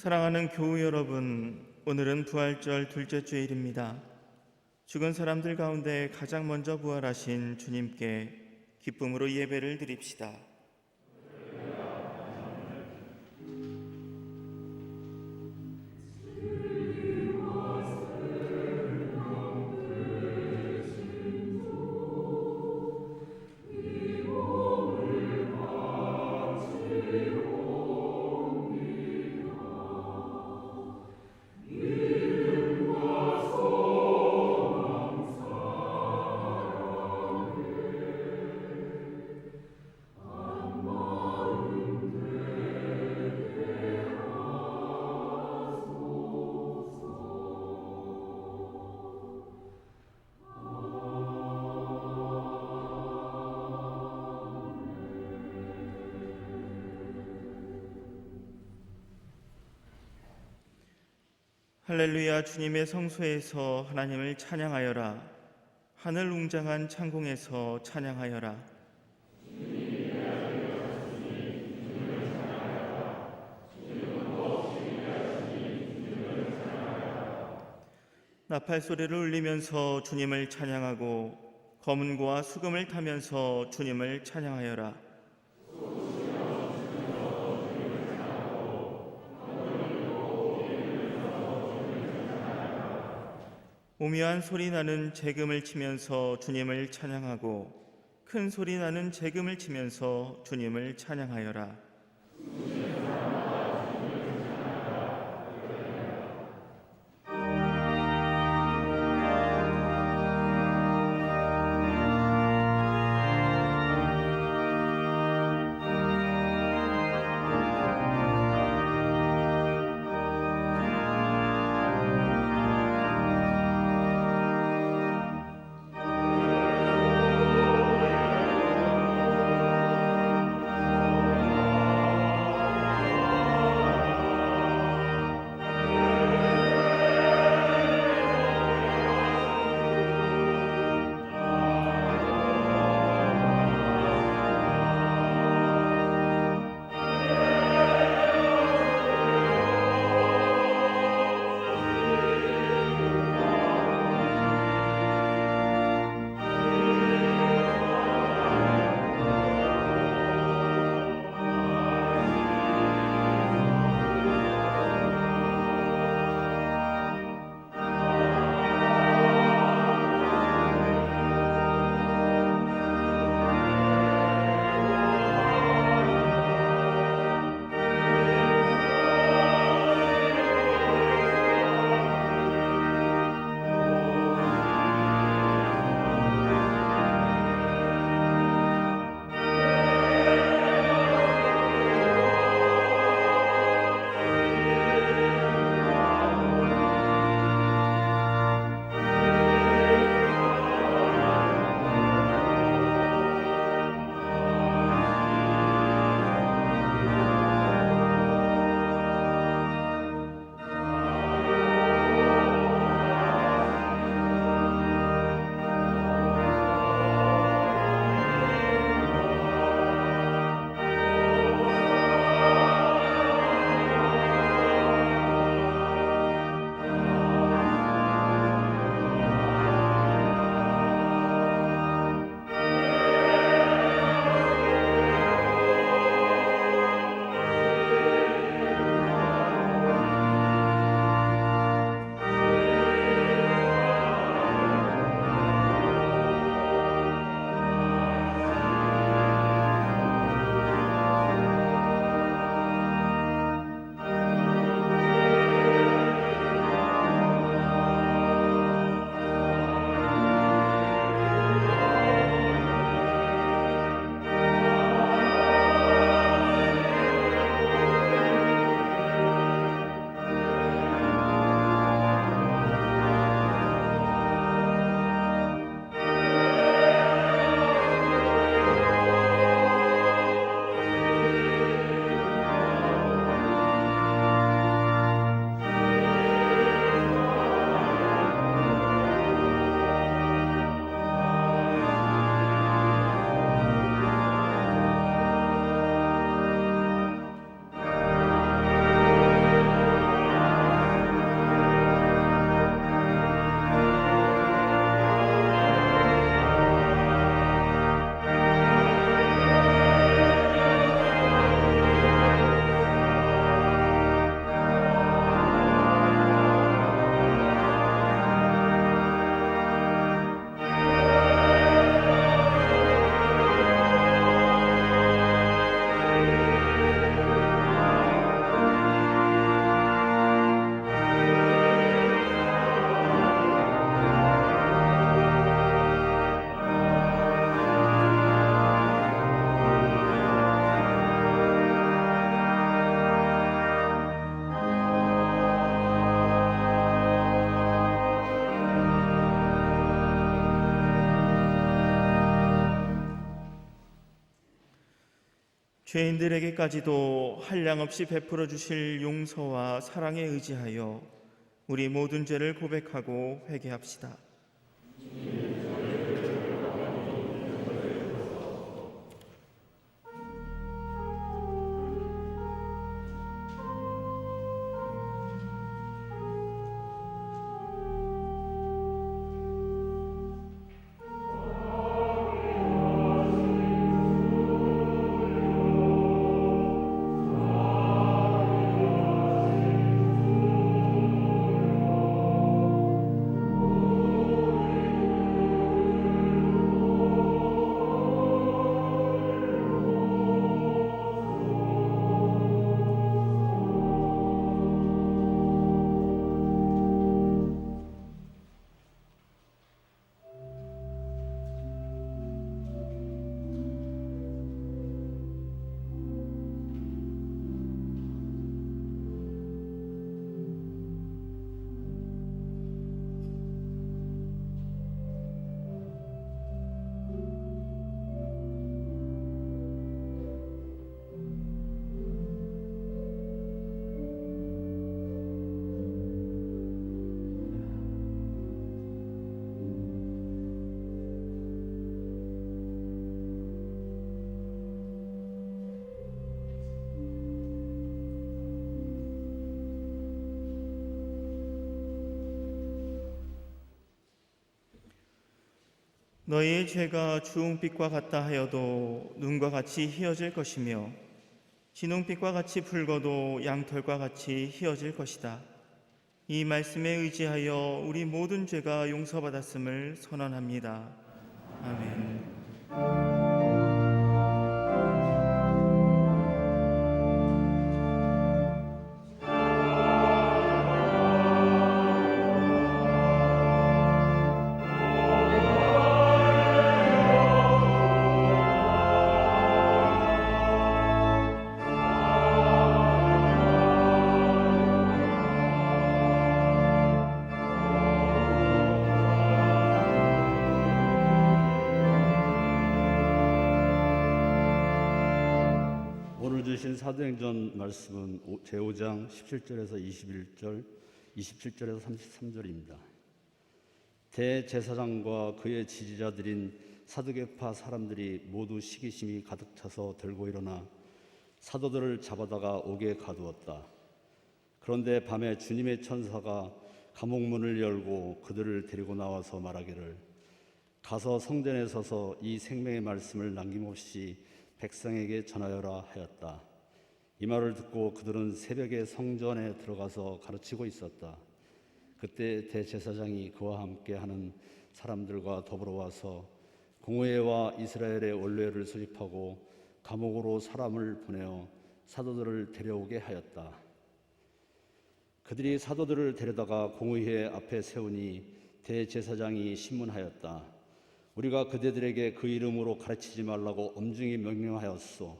사랑하는 교우 여러분, 오늘은 부활절 둘째 주일입니다. 죽은 사람들 가운데 가장 먼저 부활하신 주님께 기쁨으로 예배를 드립시다. 할렐루야. 주님의 성소에서 하나님을 찬양하여라. 하늘 웅장한 창공에서 찬양하여라. 나팔 소리를 울리면서 주님을 찬양하고 검은고와 수금을 타면서 주님을 찬양하여라. 오묘한 소리 나는 재금을 치면서 주님을 찬양하고 큰 소리 나는 재금을 치면서 주님을 찬양하여라. 죄인들에게까지도 한량없이 베풀어 주실 용서와 사랑에 의지하여 우리 모든 죄를 고백하고 회개합시다. 너희의 죄가 주홍빛과 같다 하여도 눈과 같이 희어질 것이며 진홍빛과 같이 붉어도 양털과 같이 희어질 것이다. 이 말씀에 의지하여 우리 모든 죄가 용서받았음을 선언합니다. 아멘. 오늘 주신 사도행전 말씀은 제5장 17절에서 27절에서 33절입니다. 대제사장과 그의 지지자들인 사두개파 사람들이 모두 시기심이 가득 차서 들고 일어나 사도들을 잡아다가 옥에 가두었다. 그런데 밤에 주님의 천사가 감옥문을 열고 그들을 데리고 나와서 말하기를 가서 성전에 서서 이 생명의 말씀을 남김없이 백성에게 전하여라 하였다. 이 말을 듣고 그들은 새벽에 성전에 들어가서 가르치고 있었다. 그때 대제사장이 그와 함께 하는 사람들과 더불어 와서 공회와 이스라엘의 원례를 수집하고 감옥으로 사람을 보내어 사도들을 데려오게 하였다. 그들이 사도들을 데려다가 공의회 앞에 세우니 대제사장이 신문하였다. 우리가 그대들에게 그 이름으로 가르치지 말라고 엄중히 명령하였소.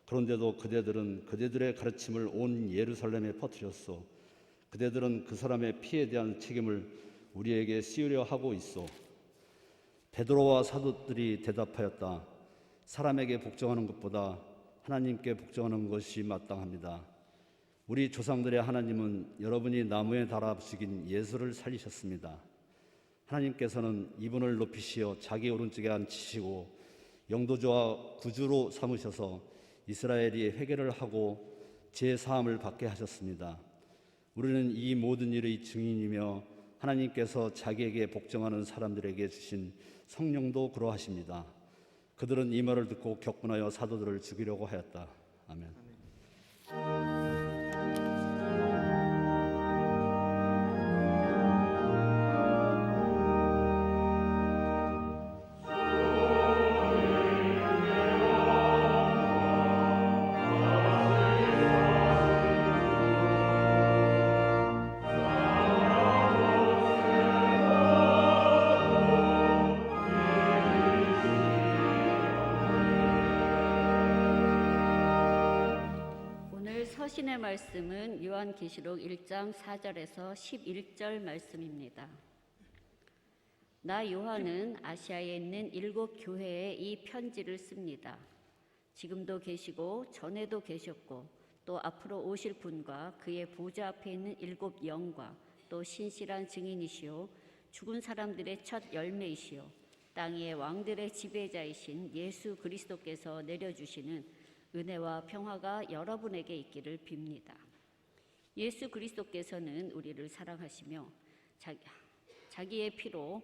그런데도 그대들은 그대들의 가르침을 온 예루살렘에 퍼뜨렸소. 그대들은 그 사람의 피에 대한 책임을 우리에게 씌우려 하고 있소. 베드로와 사도들이 대답하였다. 사람에게 복종하는 것보다 하나님께 복종하는 것이 마땅합니다. 우리 조상들의 하나님은 여러분이 나무에 달아 죽인 예수를 살리셨습니다. 하나님께서는 이분을 높이시어 자기 오른쪽에 앉히시고 영도주와 구주로 삼으셔서 이스라엘이 회개를 하고 죄 사함을 받게 하셨습니다. 우리는 이 모든 일의 증인이며 하나님께서 자기에게 복종하는 사람들에게 주신 성령도 그러하십니다. 그들은 이 말을 듣고 격분하여 사도들을 죽이려고 하였다. 아멘. 서신의 말씀은 요한계시록 1장 4절에서 11절 말씀입니다. 나 요한은 아시아에 있는 7 교회에 이 편지를 씁니다. 지금도 계시고 전에도 계셨고 또 앞으로 오실 분과 그의 보좌 앞에 있는 7 영과 또 신실한 증인이시오 죽은 사람들의 첫 열매이시오 땅 위의 왕들의 지배자이신 예수 그리스도께서 내려주시는 은혜와 평화가 여러분에게 있기를 빕니다. 예수 그리스도께서는 우리를 사랑하시며 자기의 피로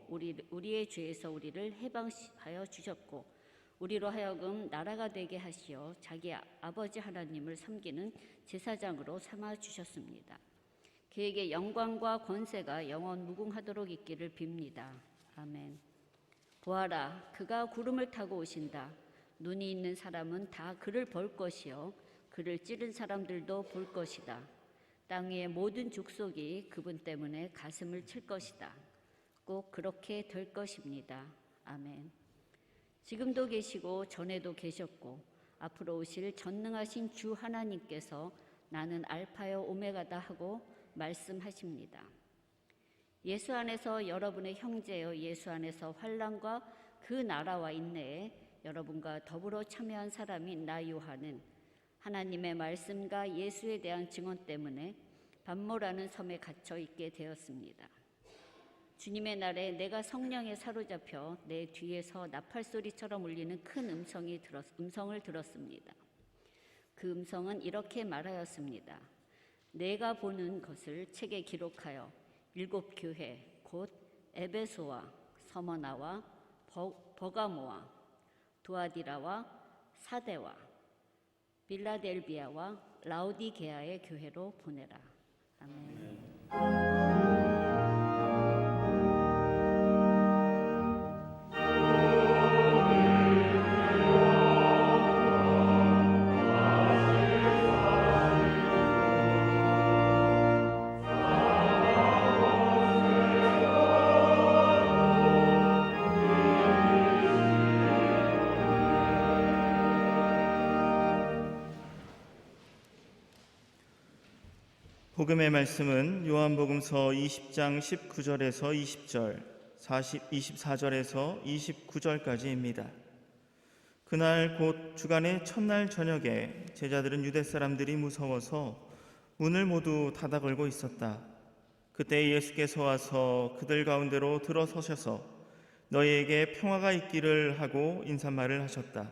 우리의 죄에서 우리를 해방하여 주셨고 우리로 하여금 나라가 되게 하시어 자기 아버지 하나님을 섬기는 제사장으로 삼아 주셨습니다. 그에게 영광과 권세가 영원 무궁하도록 있기를 빕니다. 아멘. 보아라, 그가 구름을 타고 오신다. 눈이 있는 사람은 다 그를 볼 것이요 그를 찌른 사람들도 볼 것이다. 땅 위의 모든 족속이 그분 때문에 가슴을 칠 것이다. 꼭 그렇게 될 것입니다. 아멘. 지금도 계시고 전에도 계셨고 앞으로 오실 전능하신 주 하나님께서 나는 알파요 오메가다 하고 말씀하십니다. 예수 안에서 여러분의 형제여 예수 안에서 환난과 그 나라와 인내에 여러분과 더불어 참여한 사람인 나 요한은 하나님의 말씀과 예수에 대한 증언 때문에 반모라는 섬에 갇혀 있게 되었습니다. 주님의 날에 내가 성령에 사로잡혀 내 뒤에서 나팔소리처럼 울리는 큰 음성을 들었습니다. 그 음성은 이렇게 말하였습니다. 내가 보는 것을 책에 기록하여 7 교회 곧 에베소와 서머나와 버가모와 두아디라와 사데와 빌라델비아와 라우디게아의 교회로 보내라. 아멘. 복음의 말씀은 요한복음서 20장 19절에서 20절, 24절에서 29절까지입니다. 그날 곧 주간의 첫날 저녁에 제자들은 유대 사람들이 무서워서 문을 모두 닫아 걸고 있었다. 그때 예수께서 와서 그들 가운데로 들어서셔서 너희에게 평화가 있기를 하고 인사말을 하셨다.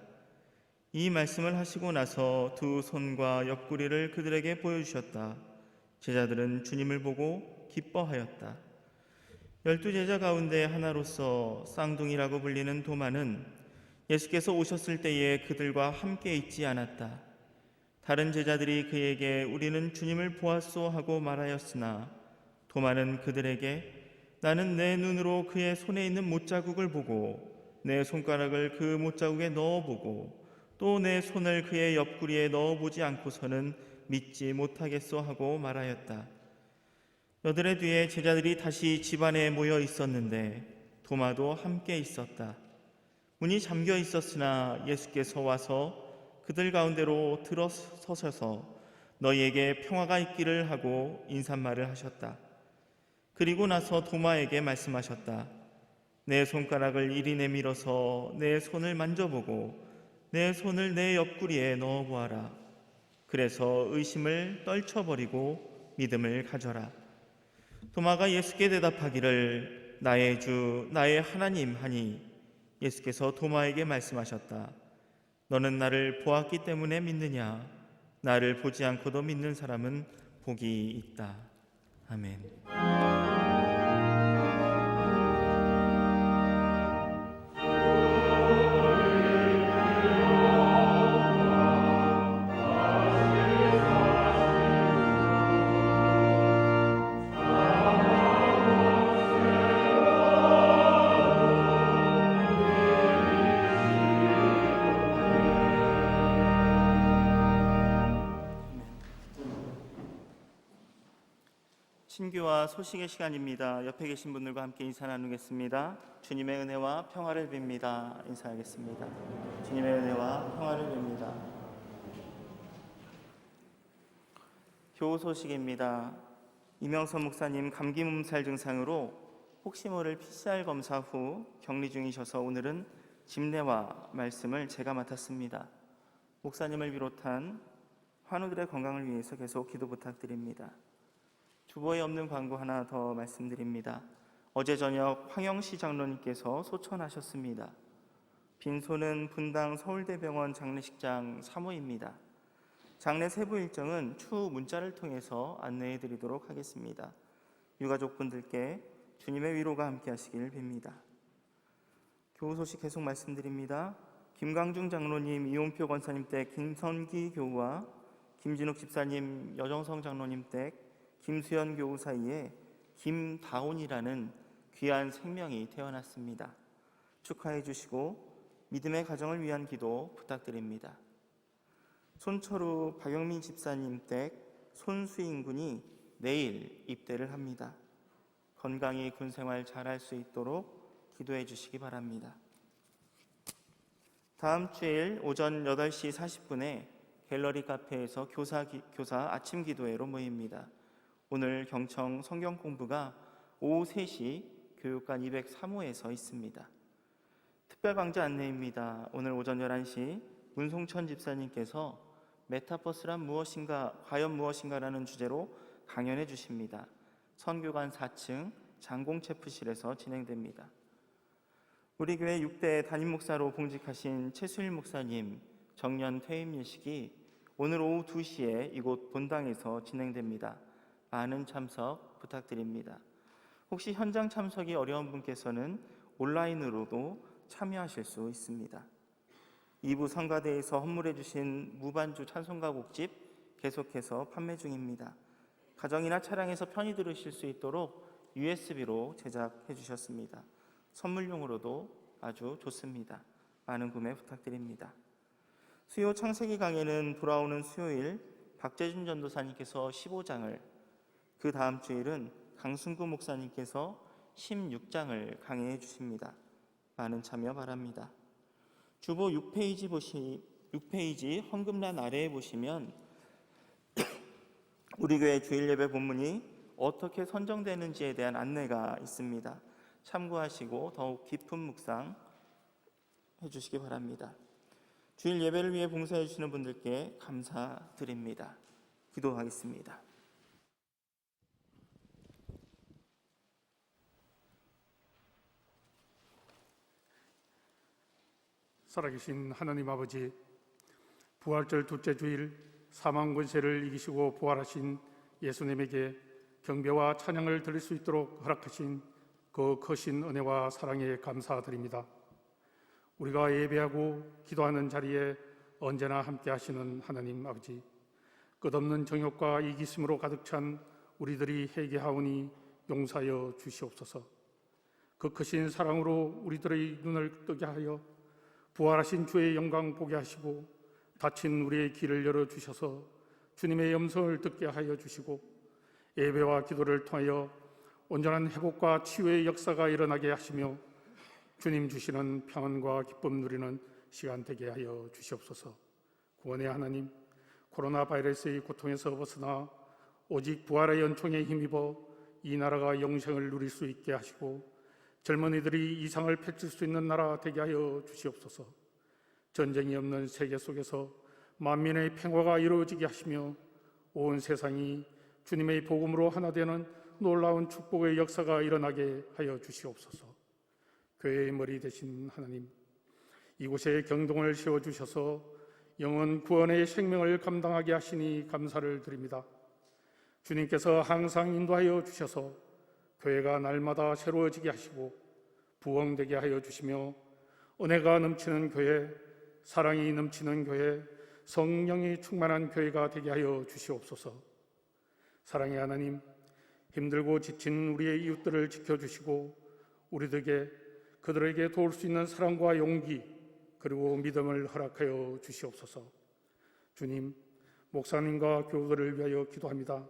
이 말씀을 하시고 나서 두 손과 옆구리를 그들에게 보여주셨다. 제자들은 주님을 보고 기뻐하였다. 12 제자 가운데 하나로서 쌍둥이라고 불리는 도마는 예수께서 오셨을 때에 그들과 함께 있지 않았다. 다른 제자들이 그에게 우리는 주님을 보았소 하고 말하였으나 도마는 그들에게 나는 내 눈으로 그의 손에 있는 못자국을 보고 내 손가락을 그 못자국에 넣어보고 또 내 손을 그의 옆구리에 넣어보지 않고서는 믿지 못하겠소 하고 말하였다. 여드레 뒤에 제자들이 다시 집안에 모여 있었는데 도마도 함께 있었다. 문이 잠겨 있었으나 예수께서 와서 그들 가운데로 들어서셔서 너희에게 평화가 있기를 하고 인사말을 하셨다. 그리고 나서 도마에게 말씀하셨다. 내 손가락을 이리 내밀어서 내 손을 만져보고 내 손을 내 옆구리에 넣어보아라. 그래서 의심을 떨쳐버리고 믿음을 가져라. 도마가 예수께 대답하기를 나의 주 나의 하나님 하니 예수께서 도마에게 말씀하셨다. 너는 나를 보았기 때문에 믿느냐? 나를 보지 않고도 믿는 사람은 복이 있다. 아멘. 신규와 소식의 시간입니다. 옆에 계신 분들과 함께 인사 나누겠습니다. 주님의 은혜와 평화를 빕니다. 인사하겠습니다. 주님의 은혜와 평화를 빕니다. 교우 소식입니다. 이명선 목사님 감기 몸살 증상으로 혹시 모를 PCR 검사 후 격리 중이셔서 오늘은 집례와 말씀을 제가 맡았습니다. 목사님을 비롯한 환우들의 건강을 위해서 계속 기도 부탁드립니다. 주보에 없는 광고 하나 더 말씀드립니다. 어제 저녁 황영시 장로님께서 소천하셨습니다. 빈소는 분당 서울대병원 장례식장 3호입니다. 장례 세부 일정은 추후 문자를 통해서 안내해 드리도록 하겠습니다. 유가족분들께 주님의 위로가 함께 하시길 빕니다. 교우 소식 계속 말씀드립니다. 김광중 장로님, 이용표 권사님 댁 김선기 교우와 김진욱 집사님, 여정성 장로님 댁 김수연 교우 사이에 김다온이라는 귀한 생명이 태어났습니다. 축하해 주시고 믿음의 가정을 위한 기도 부탁드립니다. 손철우 박영민 집사님 댁 손수인 군이 내일 입대를 합니다. 건강히 군생활 잘할 수 있도록 기도해 주시기 바랍니다. 다음 주일 오전 8시 40분에 갤러리 카페에서 교사 아침 기도회로 모입니다. 오늘 경청 성경 공부가 오후 3시 교육관 203호에서 있습니다. 특별 강좌 안내입니다. 오늘 오전 11시 문송천 집사님께서 메타버스란 무엇인가, 과연 무엇인가라는 주제로 강연해 주십니다. 선교관 4층 장공체프실에서 진행됩니다. 우리 교회 6대 담임 목사로 봉직하신 최수일 목사님 정년 퇴임 예식이 오늘 오후 2시에 이곳 본당에서 진행됩니다. 많은 참석 부탁드립니다. 혹시 현장 참석이 어려운 분께서는 온라인으로도 참여하실 수 있습니다. 2부 성가대에서 헌물해 주신 무반주 찬송가 곡집 계속해서 판매 중입니다. 가정이나 차량에서 편히 들으실 수 있도록 USB로 제작해 주셨습니다. 선물용으로도 아주 좋습니다. 많은 구매 부탁드립니다. 수요 창세기 강해는 돌아오는 수요일 박재준 전도사님께서 15장을, 그 다음 주일은 강순구 목사님께서 16장을 강해해 주십니다. 많은 참여 바랍니다. 주보 6페이지 헌금란 아래에 보시면 우리 교회 주일 예배 본문이 어떻게 선정되는지에 대한 안내가 있습니다. 참고하시고 더욱 깊은 묵상 해주시기 바랍니다. 주일 예배를 위해 봉사해 주시는 분들께 감사드립니다. 기도하겠습니다. 살아계신 하나님 아버지, 부활절 둘째 주일 사망 권세를 이기시고 부활하신 예수님에게 경배와 찬양을 드릴 수 있도록 허락하신 그 크신 은혜와 사랑에 감사드립니다. 우리가 예배하고 기도하는 자리에 언제나 함께 하시는 하나님 아버지, 끝없는 정욕과 이기심으로 가득 찬 우리들이 회개하오니 용서하여 주시옵소서. 그 크신 사랑으로 우리들의 눈을 뜨게 하여 부활하신 주의 영광 보게 하시고 닫힌 우리의 길을 열어주셔서 주님의 음성을 듣게 하여 주시고 예배와 기도를 통하여 온전한 회복과 치유의 역사가 일어나게 하시며 주님 주시는 평안과 기쁨 누리는 시간 되게 하여 주시옵소서. 구원의 하나님, 코로나 바이러스의 고통에서 벗어나 오직 부활의 연총에 힘입어 이 나라가 영생을 누릴 수 있게 하시고 젊은이들이 이상을 펼칠 수 있는 나라 되게 하여 주시옵소서. 전쟁이 없는 세계 속에서 만민의 평화가 이루어지게 하시며 온 세상이 주님의 복음으로 하나 되는 놀라운 축복의 역사가 일어나게 하여 주시옵소서. 교회의 머리 되신 하나님, 이곳에 경동을 세워주셔서 영원 구원의 생명을 감당하게 하시니 감사를 드립니다. 주님께서 항상 인도하여 주셔서 교회가 날마다 새로워지게 하시고 부흥되게 하여 주시며 은혜가 넘치는 교회, 사랑이 넘치는 교회, 성령이 충만한 교회가 되게 하여 주시옵소서. 사랑의 하나님, 힘들고 지친 우리의 이웃들을 지켜주시고 그들에게 도울 수 있는 사랑과 용기 그리고 믿음을 허락하여 주시옵소서. 주님, 목사님과 교우들을 위하여 기도합니다.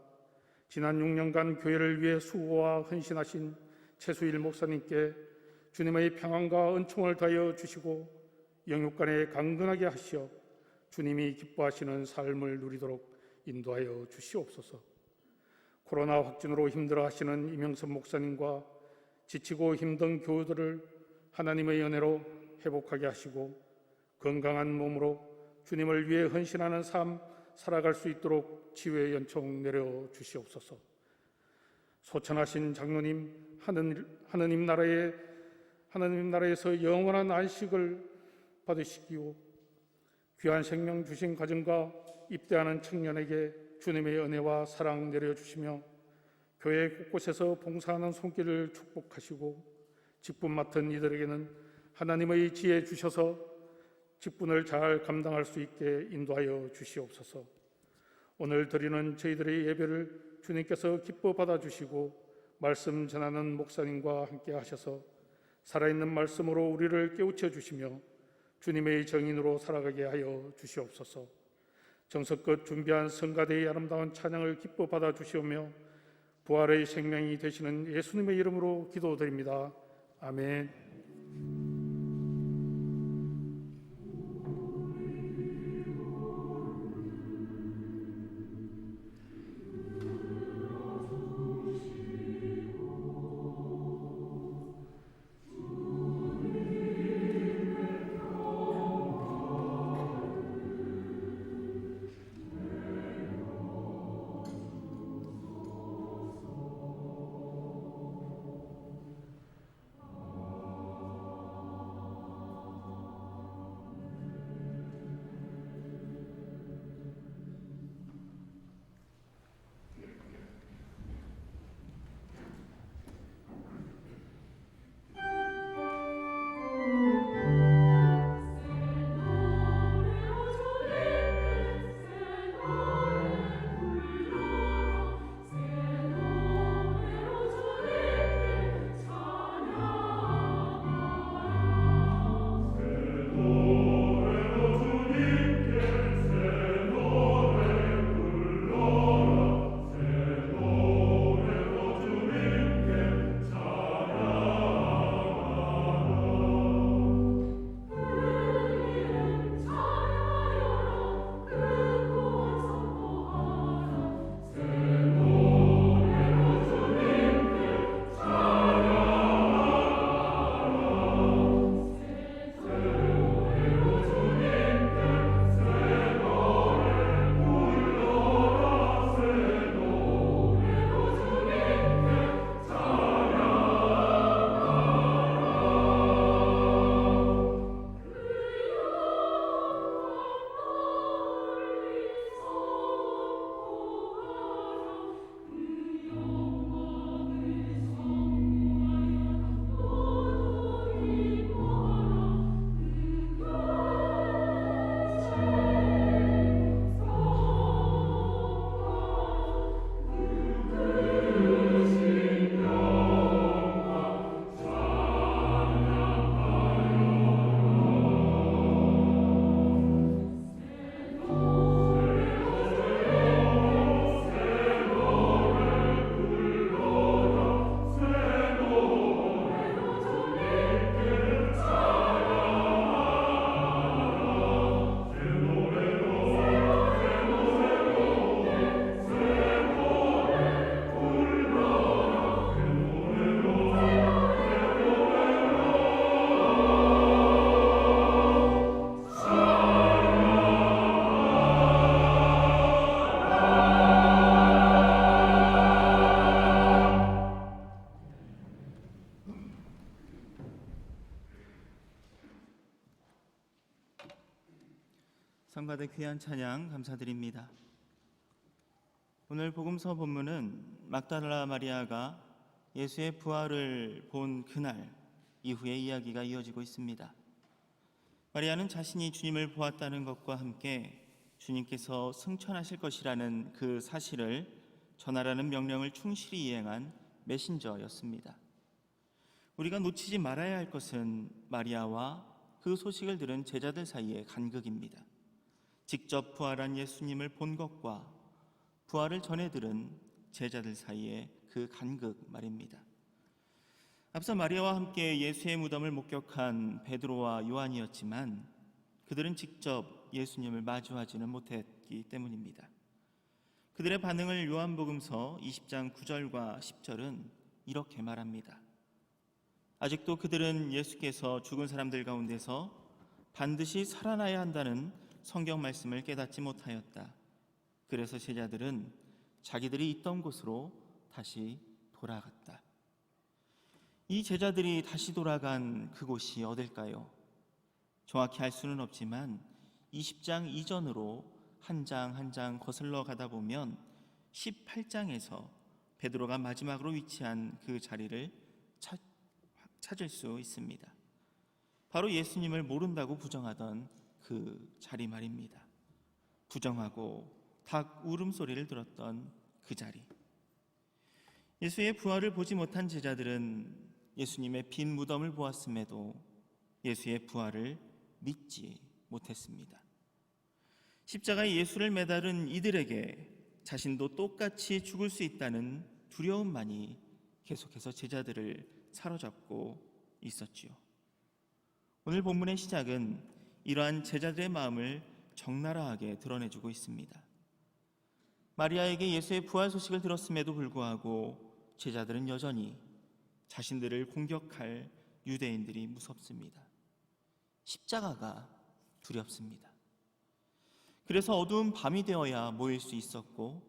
지난 6년간 교회를 위해 수고와 헌신하신 최수일 목사님께 주님의 평안과 은총을 더하여 주시고 영육간에 강건하게 하시어 주님이 기뻐하시는 삶을 누리도록 인도하여 주시옵소서. 코로나 확진으로 힘들어하시는 이명선 목사님과 지치고 힘든 교우들을 하나님의 은혜로 회복하게 하시고 건강한 몸으로 주님을 위해 헌신하는 삶 살아갈 수 있도록 지혜의 연총 내려 주시옵소서. 소천하신 장로님, 하느님 나라에서 영원한 안식을 받으시기로 귀한 생명 주신 가정과 입대하는 청년에게 주님의 은혜와 사랑 내려주시며 교회 곳곳에서 봉사하는 손길을 축복하시고 직분 맡은 이들에게는 하나님의 지혜 주셔서 직분을 잘 감당할 수 있게 인도하여 주시옵소서. 오늘 드리는 저희들의 예배를 주님께서 기뻐 받아주시고 말씀 전하는 목사님과 함께 하셔서 살아있는 말씀으로 우리를 깨우쳐 주시며 주님의 정인으로 살아가게 하여 주시옵소서. 정성껏 준비한 성가대의 아름다운 찬양을 기뻐 받아 주시오며 부활의 생명이 되시는 예수님의 이름으로 기도드립니다. 아멘. 성가대 귀한 찬양 감사드립니다. 오늘 복음서 본문은 막달라 마리아가 예수의 부활을 본 그날 이후의 이야기가 이어지고 있습니다. 마리아는 자신이 주님을 보았다는 것과 함께 주님께서 승천하실 것이라는 그 사실을 전하라는 명령을 충실히 이행한 메신저였습니다. 우리가 놓치지 말아야 할 것은 마리아와 그 소식을 들은 제자들 사이의 간극입니다. 직접 부활한 예수님을 본 것과 부활을 전해 들은 제자들 사이의 그 간극 말입니다. 앞서 마리아와 함께 예수의 무덤을 목격한 베드로와 요한이었지만 그들은 직접 예수님을 마주하지는 못했기 때문입니다. 그들의 반응을 요한복음서 20장 9절과 10절은 이렇게 말합니다. 아직도 그들은 예수께서 죽은 사람들 가운데서 반드시 살아나야 한다는 성경 말씀을 깨닫지 못하였다. 그래서 제자들은 자기들이 있던 곳으로 다시 돌아갔다. 이 제자들이 다시 돌아간 그곳이 어딜까요? 정확히 알 수는 없지만 20장 이전으로 한 장 한 장 거슬러 가다 보면 18장에서 베드로가 마지막으로 위치한 그 자리를 찾을 수 있습니다. 바로 예수님을 모른다고 부정하던 그 자리 말입니다. 부정하고 닭 울음소리를 들었던 그 자리. 예수의 부활을 보지 못한 제자들은 예수님의 빈 무덤을 보았음에도 예수의 부활을 믿지 못했습니다. 십자가에 예수를 매달은 이들에게 자신도 똑같이 죽을 수 있다는 두려움만이 계속해서 제자들을 사로잡고 있었지요. 오늘 본문의 시작은 이러한 제자들의 마음을 적나라하게 드러내주고 있습니다. 마리아에게 예수의 부활 소식을 들었음에도 불구하고 제자들은 여전히 자신들을 공격할 유대인들이 무섭습니다. 십자가가 두렵습니다. 그래서 어두운 밤이 되어야 모일 수 있었고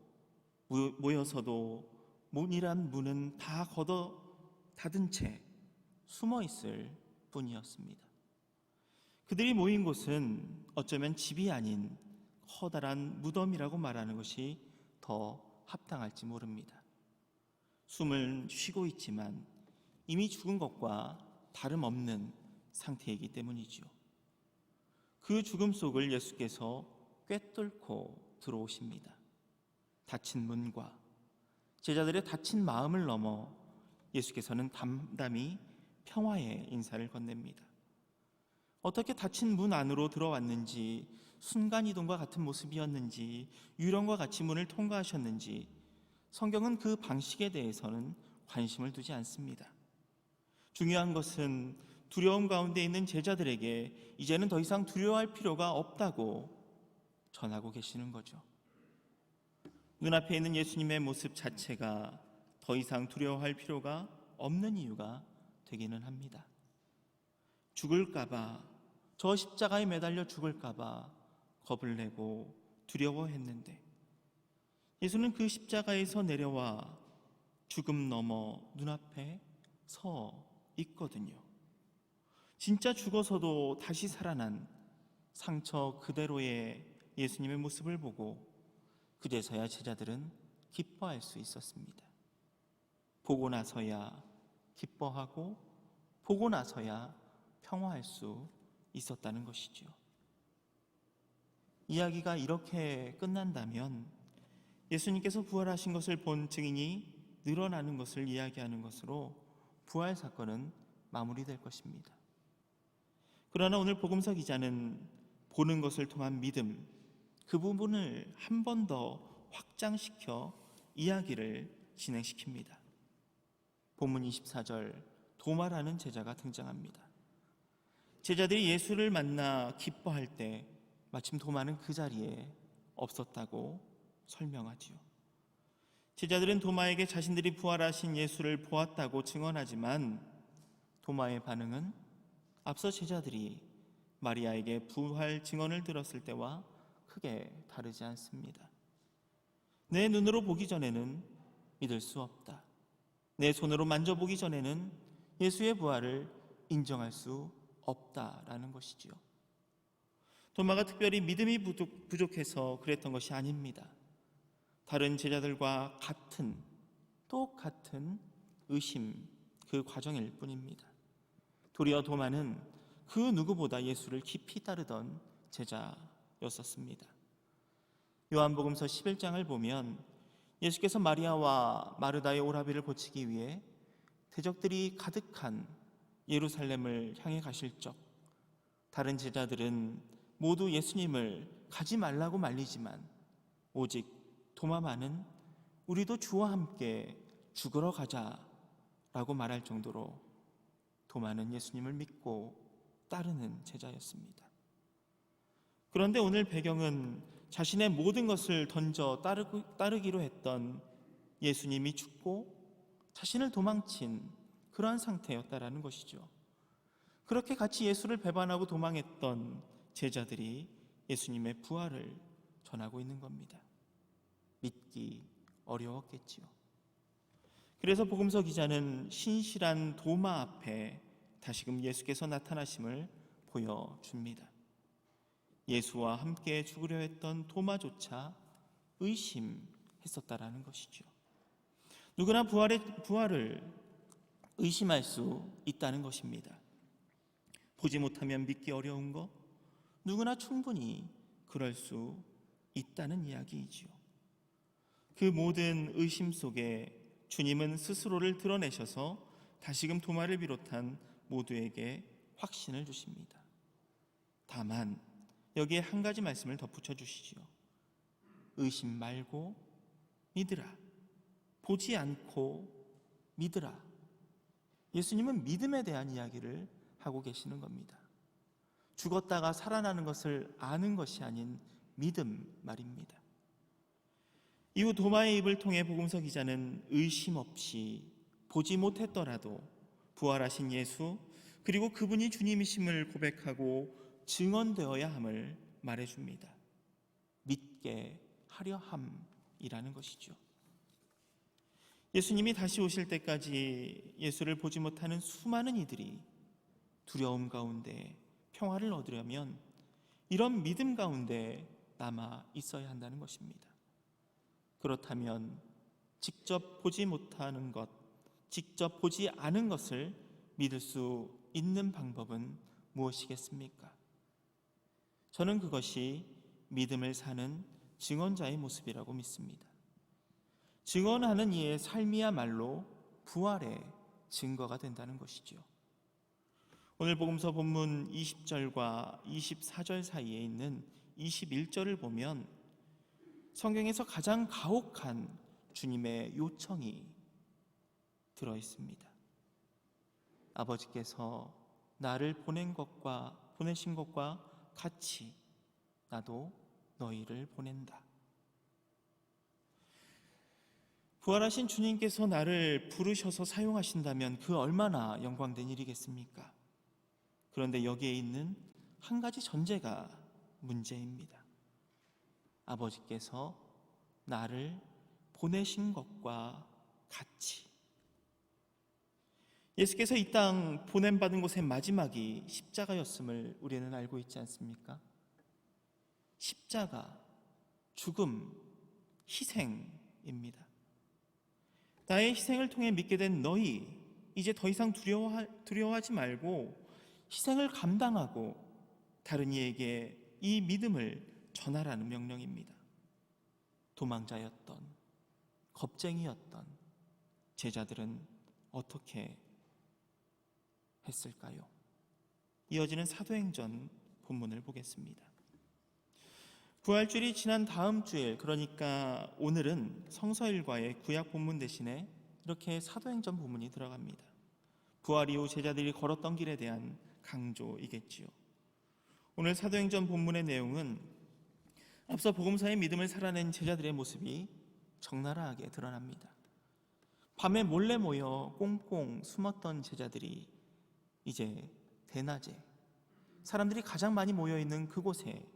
모여서도 문이란 문은 다 걷어 닫은 채 숨어 있을 뿐이었습니다. 그들이 모인 곳은 어쩌면 집이 아닌 커다란 무덤이라고 말하는 것이 더 합당할지 모릅니다. 숨을 쉬고 있지만 이미 죽은 것과 다름없는 상태이기 때문이지요. 그 죽음 속을 예수께서 꿰뚫고 들어오십니다. 닫힌 문과 제자들의 닫힌 마음을 넘어 예수께서는 담담히 평화의 인사를 건넵니다. 어떻게 닫힌 문 안으로 들어왔는지, 순간이동과 같은 모습이었는지, 유령과 같이 문을 통과하셨는지 성경은 그 방식에 대해서는 관심을 두지 않습니다. 중요한 것은 두려움 가운데 있는 제자들에게 이제는 더 이상 두려워할 필요가 없다고 전하고 계시는 거죠. 눈앞에 있는 예수님의 모습 자체가 더 이상 두려워할 필요가 없는 이유가 되기는 합니다. 죽을까봐, 저 십자가에 매달려 죽을까봐 겁을 내고 두려워했는데 예수는 그 십자가에서 내려와 죽음 넘어 눈앞에 서 있거든요. 진짜 죽어서도 다시 살아난 상처 그대로의 예수님의 모습을 보고 그제서야 제자들은 기뻐할 수 있었습니다. 보고 나서야 기뻐하고 보고 나서야 평화할 수 있었다는 것이죠. 이야기가 이렇게 끝난다면 예수님께서 부활하신 것을 본 증인이 늘어나는 것을 이야기하는 것으로 부활 사건은 마무리될 것입니다. 그러나 오늘 복음서 기자는 보는 것을 통한 믿음, 그 부분을 한 번 더 확장시켜 이야기를 진행시킵니다. 본문 24절, 도마라는 제자가 등장합니다. 제자들이 예수를 만나 기뻐할 때 마침 도마는 그 자리에 없었다고 설명하지요. 제자들은 도마에게 자신들이 부활하신 예수를 보았다고 증언하지만 도마의 반응은 앞서 제자들이 마리아에게 부활 증언을 들었을 때와 크게 다르지 않습니다. 내 눈으로 보기 전에는 믿을 수 없다. 내 손으로 만져보기 전에는 예수의 부활을 인정할 수 없다라는 것이지요. 도마가 특별히 믿음이 부족해서 그랬던 것이 아닙니다. 다른 제자들과 똑같은 의심, 그 과정일 뿐입니다. 도리어 도마는 그 누구보다 예수를 깊이 따르던 제자였었습니다. 요한복음서 11장을 보면 예수께서 마리아와 마르다의 오라비를 고치기 위해 대적들이 가득한 예루살렘을 향해 가실 적 다른 제자들은 모두 예수님을 가지 말라고 말리지만 오직 도마만은 우리도 주와 함께 죽으러 가자라고 말할 정도로 도마는 예수님을 믿고 따르는 제자였습니다. 그런데 오늘 배경은 자신의 모든 것을 던져 따르기로 했던 예수님이 죽고 자신을 도망친 그러한 상태였다라는 것이죠. 그렇게 같이 예수를 배반하고 도망했던 제자들이 예수님의 부활을 전하고 있는 겁니다. 믿기 어려웠겠지요. 그래서 복음서 기자는 신실한 도마 앞에 다시금 예수께서 나타나심을 보여줍니다. 예수와 함께 죽으려 했던 도마조차 의심했었다라는 것이죠. 누구나 부활을 의심할 수 있다는 것입니다. 보지 못하면 믿기 어려운 것, 누구나 충분히 그럴 수 있다는 이야기이지요. 그 모든 의심 속에 주님은 스스로를 드러내셔서 다시금 도마를 비롯한 모두에게 확신을 주십니다. 다만 여기에 한 가지 말씀을 덧붙여 주시지요. 의심 말고 믿으라. 보지 않고 믿으라. 예수님은 믿음에 대한 이야기를 하고 계시는 겁니다. 죽었다가 살아나는 것을 아는 것이 아닌 믿음 말입니다. 이후 도마의 입을 통해 복음서 기자는 의심 없이 보지 못했더라도 부활하신 예수 그리고 그분이 주님이심을 고백하고 증언되어야 함을 말해줍니다. 믿게 하려 함이라는 것이죠. 예수님이 다시 오실 때까지 예수를 보지 못하는 수많은 이들이 두려움 가운데 평화를 얻으려면 이런 믿음 가운데 남아 있어야 한다는 것입니다. 그렇다면 직접 보지 못하는 것, 직접 보지 않은 것을 믿을 수 있는 방법은 무엇이겠습니까? 저는 그것이 믿음을 사는 증언자의 모습이라고 믿습니다. 증언하는 이의 삶이야말로 부활의 증거가 된다는 것이죠. 오늘 복음서 본문 20절과 24절 사이에 있는 21절을 보면 성경에서 가장 가혹한 주님의 요청이 들어 있습니다. 아버지께서 나를 보내신 것과 같이 나도 너희를 보낸다. 부활하신 주님께서 나를 부르셔서 사용하신다면 그 얼마나 영광된 일이겠습니까? 그런데 여기에 있는 한 가지 전제가 문제입니다. 아버지께서 나를 보내신 것과 같이. 예수께서 이 땅 보냄받은 곳의 마지막이 십자가였음을 우리는 알고 있지 않습니까? 십자가, 죽음, 희생입니다. 나의 희생을 통해 믿게 된 너희, 이제 더 이상 두려워하지 말고 희생을 감당하고 다른 이에게 이 믿음을 전하라는 명령입니다. 도망자였던, 겁쟁이였던 제자들은 어떻게 했을까요? 이어지는 사도행전 본문을 보겠습니다. 부활주일이 지난 다음 주일, 그러니까 오늘은 성서일과의 구약 본문 대신에 이렇게 사도행전 본문이 들어갑니다. 부활 이후 제자들이 걸었던 길에 대한 강조이겠지요. 오늘 사도행전 본문의 내용은 앞서 복음서의 믿음을 살아낸 제자들의 모습이 적나라하게 드러납니다. 밤에 몰래 모여 꽁꽁 숨었던 제자들이 이제 대낮에 사람들이 가장 많이 모여있는 그곳에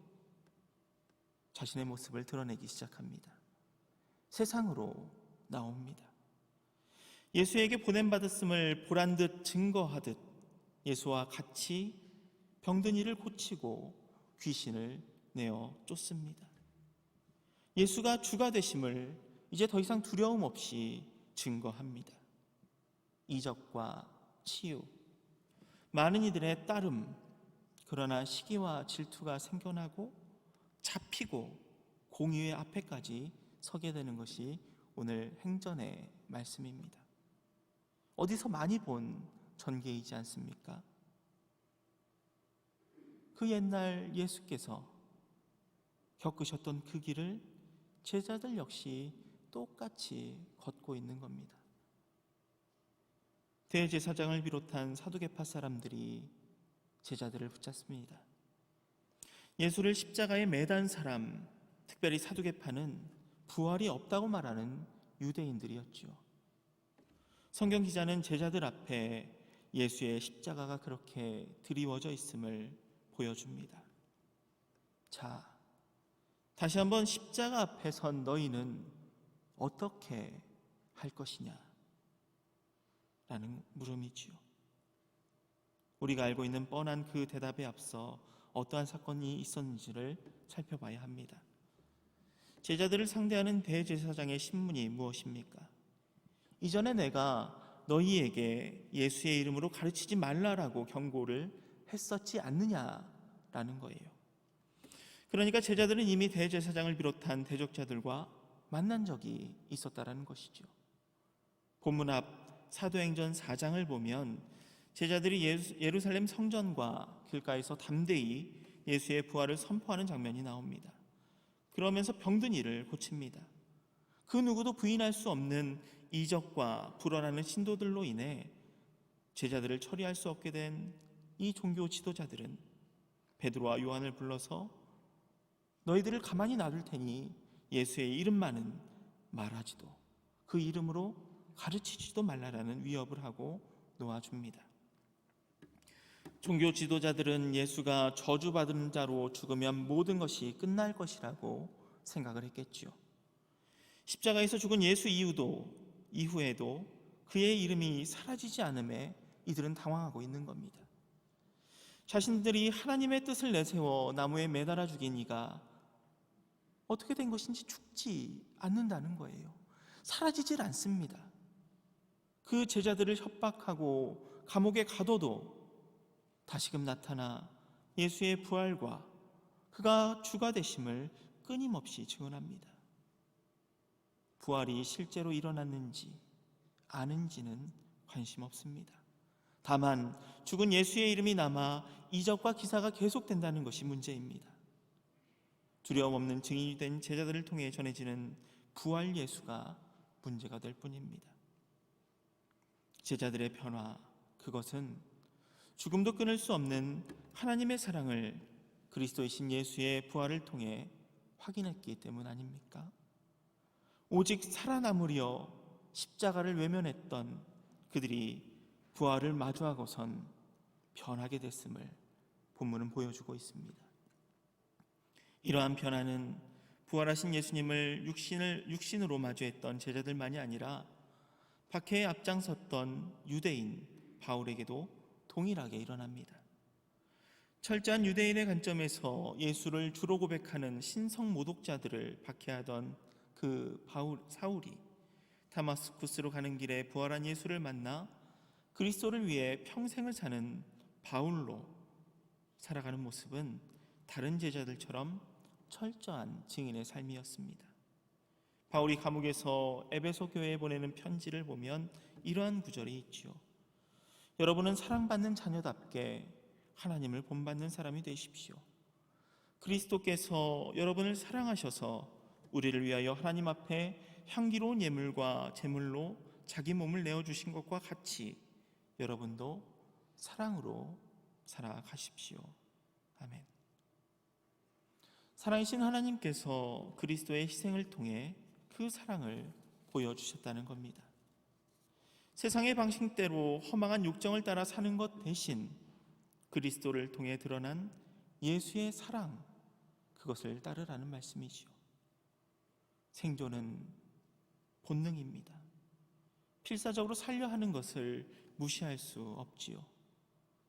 자신의 모습을 드러내기 시작합니다. 세상으로 나옵니다. 예수에게 보냄받았음을 보란듯 증거하듯 예수와 같이 병든 이를 고치고 귀신을 내어 쫓습니다. 예수가 주가 되심을 이제 더 이상 두려움 없이 증거합니다. 이적과 치유, 많은 이들의 따름, 그러나 시기와 질투가 생겨나고 잡히고 공의의 앞에까지 서게 되는 것이 오늘 행전의 말씀입니다. 어디서 많이 본 전개이지 않습니까? 그 옛날 예수께서 겪으셨던 그 길을 제자들 역시 똑같이 걷고 있는 겁니다. 대제사장을 비롯한 사두개파 사람들이 제자들을 붙잡습니다. 예수를 십자가에 매단 사람, 특별히 사두개파는 부활이 없다고 말하는 유대인들이었죠. 성경 기자는 제자들 앞에 예수의 십자가가 그렇게 드리워져 있음을 보여줍니다. 자, 다시 한번 십자가 앞에 선 너희는 어떻게 할 것이냐? 라는 물음이지요. 우리가 알고 있는 뻔한 그 대답에 앞서 어떠한 사건이 있었는지를 살펴봐야 합니다. 제자들을 상대하는 대제사장의 신문이 무엇입니까? 이전에 내가 너희에게 예수의 이름으로 가르치지 말라라고 경고를 했었지 않느냐라는 거예요. 그러니까 제자들은 이미 대제사장을 비롯한 대적자들과 만난 적이 있었다라는 것이죠. 본문 앞 사도행전 4장을 보면 제자들이 예루살렘 성전과 길가에서 담대히 예수의 부활을 선포하는 장면이 나옵니다. 그러면서 병든 이를 고칩니다. 그 누구도 부인할 수 없는 이적과 불어나는 신도들로 인해 제자들을 처리할 수 없게 된 이 종교 지도자들은 베드로와 요한을 불러서 너희들을 가만히 놔둘 테니 예수의 이름만은 말하지도 그 이름으로 가르치지도 말라라는 위협을 하고 놓아줍니다. 종교 지도자들은 예수가 저주받은 자로 죽으면 모든 것이 끝날 것이라고 생각을 했겠지요. 십자가에서 죽은 예수 이후에도 그의 이름이 사라지지 않음에 이들은 당황하고 있는 겁니다. 자신들이 하나님의 뜻을 내세워 나무에 매달아 죽인 이가 어떻게 된 것인지 죽지 않는다는 거예요. 사라지질 않습니다. 그 제자들을 협박하고 감옥에 가둬도 다시금 나타나 예수의 부활과 그가 주가 되심을 끊임없이 증언합니다. 부활이 실제로 일어났는지 아는지는 관심 없습니다. 다만 죽은 예수의 이름이 남아 이적과 기사가 계속된다는 것이 문제입니다. 두려움 없는 증인이 된 제자들을 통해 전해지는 부활 예수가 문제가 될 뿐입니다. 제자들의 변화, 그것은 죽음도 끊을 수 없는 하나님의 사랑을 그리스도이신 예수의 부활을 통해 확인했기 때문 아닙니까? 오직 살아남으려 십자가를 외면했던 그들이 부활을 마주하고선 변하게 됐음을 본문은 보여주고 있습니다. 이러한 변화는 부활하신 예수님을 육신으로 마주했던 제자들만이 아니라 박해에 앞장섰던 유대인 바울에게도 동일하게 일어납니다. 철저한 유대인의 관점에서 예수를 주로 고백하는 신성 모독자들을 박해하던 그 사울이 다마스쿠스로 가는 길에 부활한 예수를 만나 그리스도를 위해 평생을 사는 바울로 살아가는 모습은 다른 제자들처럼 철저한 증인의 삶이었습니다. 바울이 감옥에서 에베소 교회에 보내는 편지를 보면 이러한 구절이 있지요. 여러분은 사랑받는 자녀답게 하나님을 본받는 사람이 되십시오. 그리스도께서 여러분을 사랑하셔서 우리를 위하여 하나님 앞에 향기로운 예물과 제물로 자기 몸을 내어주신 것과 같이 여러분도 사랑으로 살아가십시오. 아멘. 사랑이신 하나님께서 그리스도의 희생을 통해 그 사랑을 보여주셨다는 겁니다. 세상의 방식대로 허망한 욕정을 따라 사는 것 대신 그리스도를 통해 드러난 예수의 사랑, 그것을 따르라는 말씀이지요. 생존은 본능입니다. 필사적으로 살려 하는 것을 무시할 수 없지요.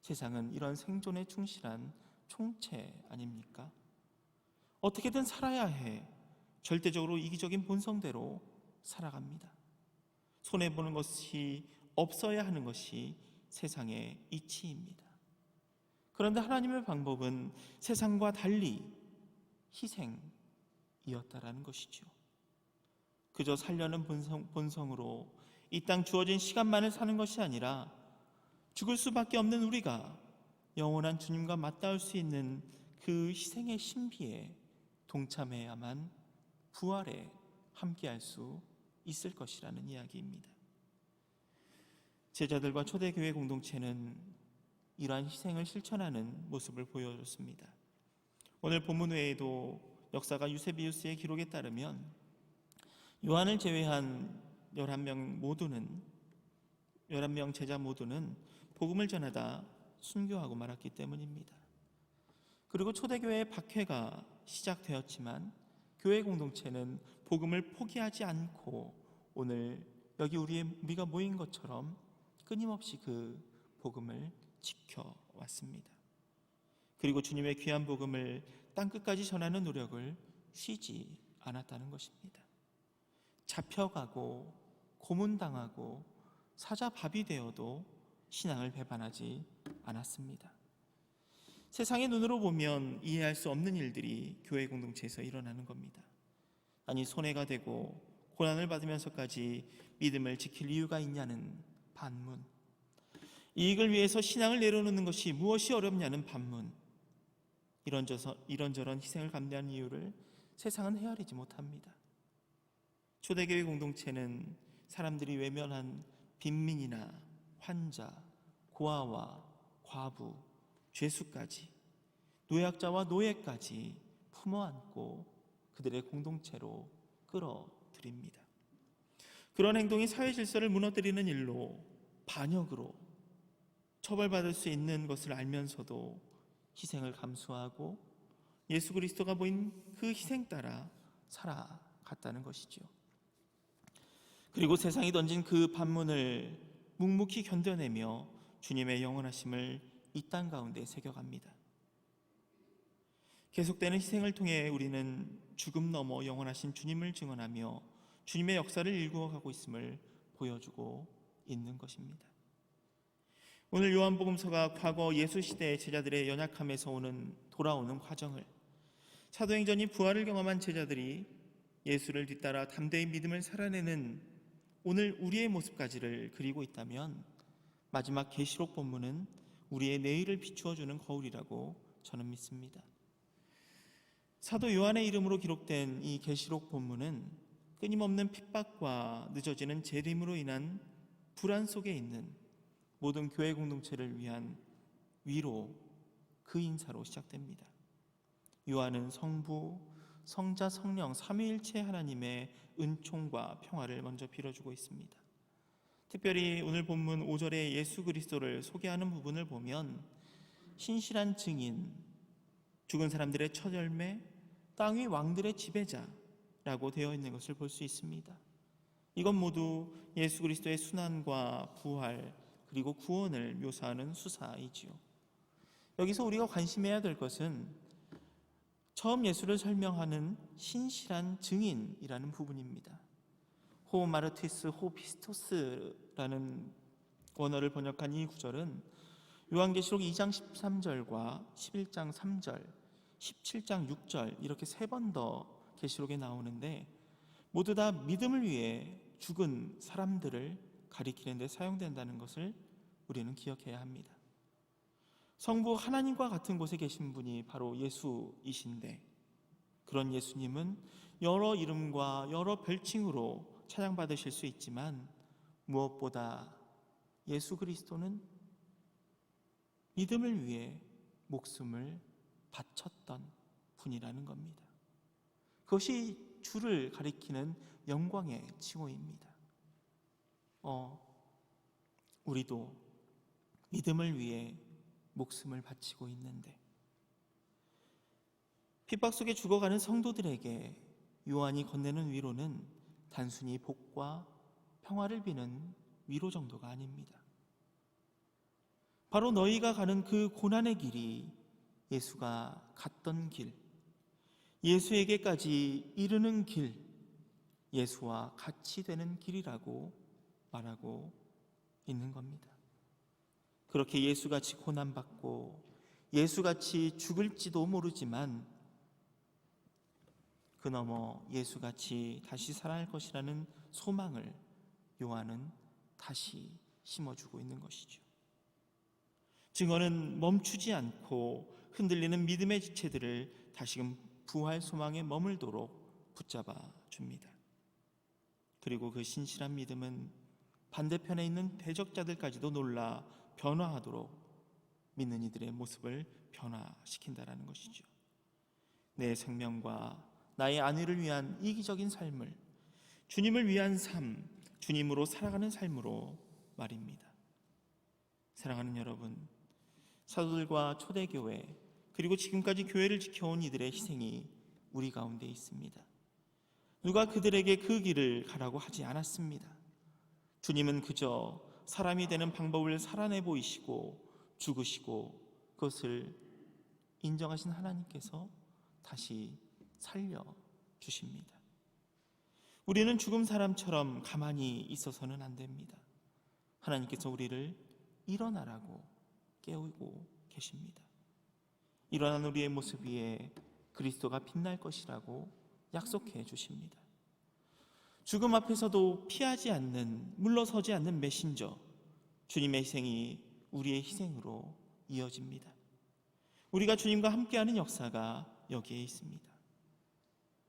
세상은 이런 생존에 충실한 총체 아닙니까? 어떻게든 살아야 해 절대적으로 이기적인 본성대로 살아갑니다. 손해보는 것이 없어야 하는 것이 세상의 이치입니다. 그런데 하나님의 방법은 세상과 달리 희생이었다라는 것이죠. 그저 살려는 본성으로 이 땅 주어진 시간만을 사는 것이 아니라 죽을 수밖에 없는 우리가 영원한 주님과 맞닿을 수 있는 그 희생의 신비에 동참해야만 부활에 함께할 수 있을 것이라는 이야기입니다. 제자들과 초대교회 공동체는 이러한 희생을 실천하는 모습을 보여줬습니다. 오늘 본문 외에도 역사가 유세비우스의 기록에 따르면 요한을 제외한 11명 제자 모두는 복음을 전하다 순교하고 말았기 때문입니다. 그리고 초대교회의 박해가 시작되었지만 교회 공동체는 복음을 포기하지 않고 오늘 여기 우리가 모인 것처럼 끊임없이 그 복음을 지켜왔습니다. 그리고 주님의 귀한 복음을 땅끝까지 전하는 노력을 쉬지 않았다는 것입니다. 잡혀가고 고문당하고 사자밥이 되어도 신앙을 배반하지 않았습니다. 세상의 눈으로 보면 이해할 수 없는 일들이 교회 공동체에서 일어나는 겁니다. 아니, 손해가 되고 고난을 받으면서까지 믿음을 지킬 이유가 있냐는 반문, 이익을 위해서 신앙을 내려놓는 것이 무엇이 어렵냐는 반문, 이런저런 희생을 감내한 이유를 세상은 헤아리지 못합니다. 초대교회 공동체는 사람들이 외면한 빈민이나 환자, 고아와 과부, 죄수까지, 노약자와 노예까지 품어안고 그들의 공동체로 끌어들입니다. 그런 행동이 사회 질서를 무너뜨리는 일로, 반역으로 처벌받을 수 있는 것을 알면서도 희생을 감수하고 예수 그리스도가 보인 그 희생 따라 살아갔다는 것이죠. 그리고 세상이 던진 그 반문을 묵묵히 견뎌내며 주님의 영원하심을 이 땅 가운데 새겨갑니다. 계속되는 희생을 통해 우리는 죽음 넘어 영원하신 주님을 증언하며 주님의 역사를 일구어가고 있음을 보여주고 있는 것입니다. 오늘 요한복음서가 과거 예수 시대의 제자들의 연약함에서 돌아오는 과정을, 사도행전이 부활을 경험한 제자들이 예수를 뒤따라 담대히 믿음을 살아내는 오늘 우리의 모습까지를 그리고 있다면 마지막 계시록 본문은 우리의 내일을 비추어주는 거울이라고 저는 믿습니다. 사도 요한의 이름으로 기록된 이 계시록 본문은 끊임없는 핍박과 늦어지는 재림으로 인한 불안 속에 있는 모든 교회 공동체를 위한 위로, 그 인사로 시작됩니다. 요한은 성부, 성자, 성령 삼위일체 하나님의 은총과 평화를 먼저 빌어주고 있습니다. 특별히 오늘 본문 5절에 예수 그리스도를 소개하는 부분을 보면 신실한 증인, 죽은 사람들의 첫 열매, 땅 위 왕들의 지배자라고 되어 있는 것을 볼 수 있습니다. 이건 모두 예수 그리스도의 순환과 부활 그리고 구원을 묘사하는 수사이지요. 여기서 우리가 관심해야 될 것은 처음 예수를 설명하는 신실한 증인이라는 부분입니다. 호 마르티스 호 피스토스라는 원어를 번역한 이 구절은 요한계시록 2장 13절과 11장 3절, 17장 6절 이렇게 3번 더 계시록에 나오는데 모두 다 믿음을 위해 죽은 사람들을 가리키는 데 사용된다는 것을 우리는 기억해야 합니다. 성부 하나님과 같은 곳에 계신 분이 바로 예수이신데, 그런 예수님은 여러 이름과 여러 별칭으로 찬양받으실 수 있지만 무엇보다 예수 그리스도는 믿음을 위해 목숨을 바쳤던 분이라는 겁니다. 그것이 주를 가리키는 영광의 칭호입니다. 우리도 믿음을 위해 목숨을 바치고 있는데, 핍박 속에 죽어가는 성도들에게 요한이 건네는 위로는 단순히 복과 평화를 비는 위로 정도가 아닙니다. 바로 너희가 가는 그 고난의 길이 예수가 갔던 길, 예수에게까지 이르는 길, 예수와 같이 되는 길이라고 말하고 있는 겁니다. 그렇게 예수같이 고난받고 예수같이 죽을지도 모르지만 그 너머 예수같이 다시 살아날 것이라는 소망을 요한은 다시 심어주고 있는 것이죠. 증언은 멈추지 않고 흔들리는 믿음의 지체들을 다시금 부활 소망에 머물도록 붙잡아 줍니다. 그리고 그 신실한 믿음은 반대편에 있는 대적자들까지도 놀라 변화하도록 믿는 이들의 모습을 변화시킨다는 것이죠. 내 생명과 나의 안위를 위한 이기적인 삶을, 주님을 위한 삶, 주님으로 살아가는 삶으로 말입니다. 사랑하는 여러분, 사도들과 초대교회, 그리고 지금까지 교회를 지켜온 이들의 희생이 우리 가운데 있습니다. 누가 그들에게 그 길을 가라고 하지 않았습니다. 주님은 그저 사람이 되는 방법을 살아내 보이시고 죽으시고 그것을 인정하신 하나님께서 다시 살려주십니다. 우리는 죽은 사람처럼 가만히 있어서는 안 됩니다. 하나님께서 우리를 일어나라고 깨우고 계십니다. 일어난 우리의 모습 위에 그리스도가 빛날 것이라고 약속해 주십니다. 죽음 앞에서도 피하지 않는, 물러서지 않는 메신저, 주님의 희생이 우리의 희생으로 이어집니다. 우리가 주님과 함께하는 역사가 여기에 있습니다.